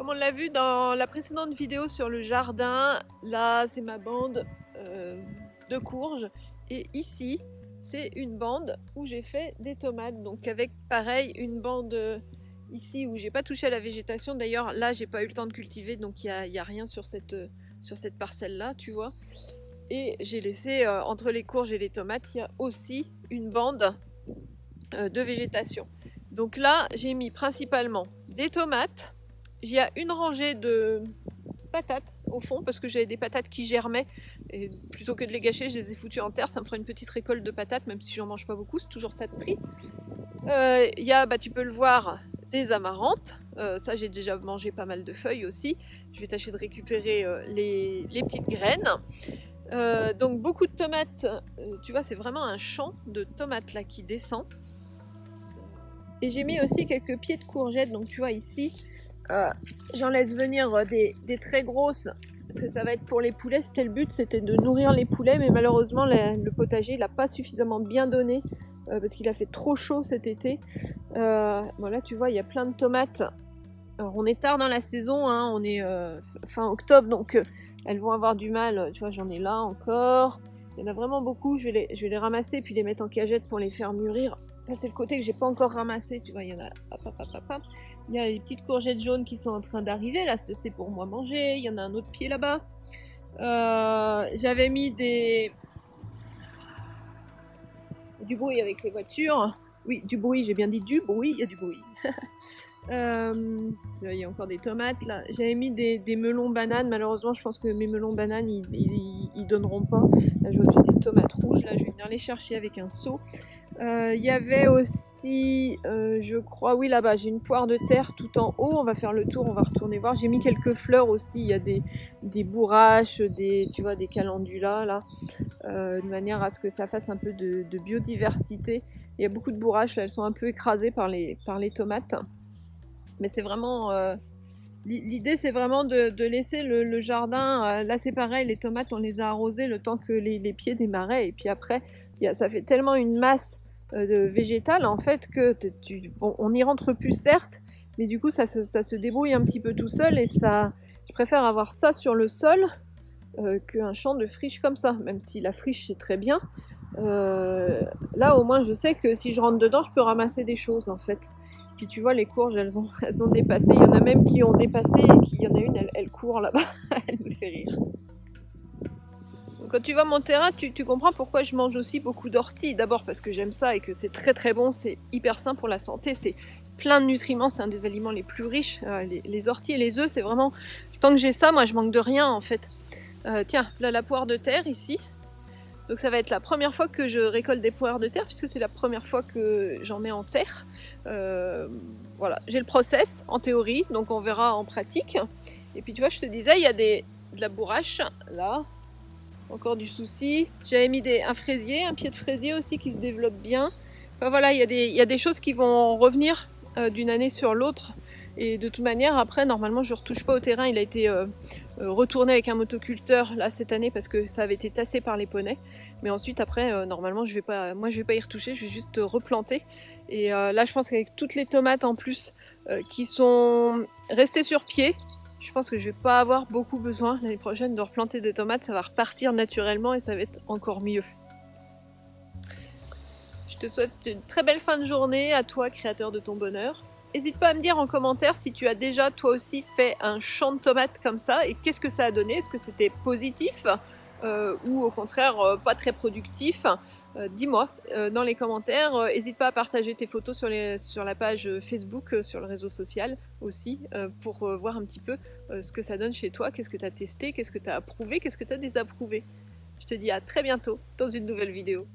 Comme on l'a vu dans la précédente vidéo sur le jardin, là c'est ma bande de courges et ici c'est une bande où j'ai fait des tomates, donc avec pareil une bande ici où j'ai pas touché à la végétation. D'ailleurs là j'ai pas eu le temps de cultiver, donc il y a rien sur cette parcelle là, tu vois. Et j'ai laissé entre les courges et les tomates, il y a aussi une bande de végétation. Donc là j'ai mis principalement des tomates. Il y a une rangée de patates au fond parce que j'avais des patates qui germaient et plutôt que de les gâcher, je les ai foutues en terre. Ça me fera une petite récolte de patates, même si j'en mange pas beaucoup, c'est toujours ça de prix. Il y a, tu peux le voir, des amarantes. Ça, j'ai déjà mangé pas mal de feuilles aussi. Je vais tâcher de récupérer les petites graines. Donc beaucoup de tomates. Tu vois, c'est vraiment un champ de tomates là qui descend. Et j'ai mis aussi quelques pieds de courgettes. Donc tu vois ici. J'en laisse venir des très grosses parce que ça va être pour les poulets. C'était le but, c'était de nourrir les poulets, mais malheureusement le potager il n'a pas suffisamment bien donné parce qu'il a fait trop chaud cet été. Voilà, tu vois, il y a plein de tomates. Alors on est tard dans la saison, hein, on est fin octobre, donc elles vont avoir du mal. Tu vois, j'en ai là encore. Il y en a vraiment beaucoup. Je vais les ramasser puis les mettre en cagette pour les faire mûrir. Ça c'est le côté que j'ai pas encore ramassé. Tu vois, il y en a. Hop. Il y a les petites courgettes jaunes qui sont en train d'arriver. Là, c'est pour moi manger. Il y en a un autre pied là-bas. J'avais mis du bruit avec les voitures. Oui, du bruit, j'ai bien dit du bruit. Il y a du bruit. Il y a encore des tomates là. J'avais mis des melons bananes. Malheureusement, je pense que mes melons bananes ils donneront pas. Là, je vois que j'ai des tomates rouges. Là, je vais venir les chercher avec un seau. Il y avait aussi, je crois, oui là-bas, j'ai une poire de terre tout en haut. On va faire le tour, on va retourner voir. J'ai mis quelques fleurs aussi. Il y a des bourraches, tu vois, des calendulas là, de manière à ce que ça fasse un peu de biodiversité. Il y a beaucoup de bourraches là, elles sont un peu écrasées par les tomates. Mais c'est vraiment... l'idée c'est vraiment de laisser le jardin, là c'est pareil, les tomates on les a arrosées le temps que les pieds démarraient et puis après ça fait tellement une masse de végétale en fait que bon, on n'y rentre plus certes, mais du coup ça se débrouille un petit peu tout seul et ça, je préfère avoir ça sur le sol qu'un champ de friche comme ça, même si la friche c'est très bien. Là au moins je sais que si je rentre dedans je peux ramasser des choses en fait. Puis tu vois les courges elles ont dépassé, il y en a même qui ont dépassé et il y en a une elle court là-bas, elle me fait rire. Donc, quand tu vois mon terrain tu comprends pourquoi je mange aussi beaucoup d'orties. D'abord parce que j'aime ça et que c'est très très bon, c'est hyper sain pour la santé, c'est plein de nutriments, c'est un des aliments les plus riches. Les orties et les œufs c'est vraiment, tant que j'ai ça moi je manque de rien en fait. Tiens, là la poire de terre ici. Donc ça va être la première fois que je récolte des poires de terre puisque c'est la première fois que j'en mets en terre. Voilà, j'ai le process en théorie, donc on verra en pratique. Et puis tu vois, je te disais, il y a de la bourrache, là, encore du souci. J'avais mis un fraisier, un pied de fraisier aussi qui se développe bien. Enfin voilà, il y a des choses qui vont revenir d'une année sur l'autre. Et de toute manière, après, normalement, je ne retouche pas au terrain. Il a été retourné avec un motoculteur là cette année parce que ça avait été tassé par les poneys. Mais ensuite, après, normalement, je vais pas y retoucher. Je vais juste replanter. Et là, je pense qu'avec toutes les tomates en plus qui sont restées sur pied, je pense que je vais pas avoir beaucoup besoin l'année prochaine de replanter des tomates. Ça va repartir naturellement et ça va être encore mieux. Je te souhaite une très belle fin de journée à toi, créateur de ton bonheur. N'hésite pas à me dire en commentaire si tu as déjà toi aussi fait un champ de tomates comme ça et qu'est-ce que ça a donné. Est-ce que c'était positif ou au contraire pas très productif? Dis-moi dans les commentaires. N'hésite pas à partager tes photos sur la page Facebook, sur le réseau social aussi, pour voir un petit peu ce que ça donne chez toi, qu'est-ce que tu as testé, qu'est-ce que tu as approuvé, qu'est-ce que tu as désapprouvé. Je te dis à très bientôt dans une nouvelle vidéo.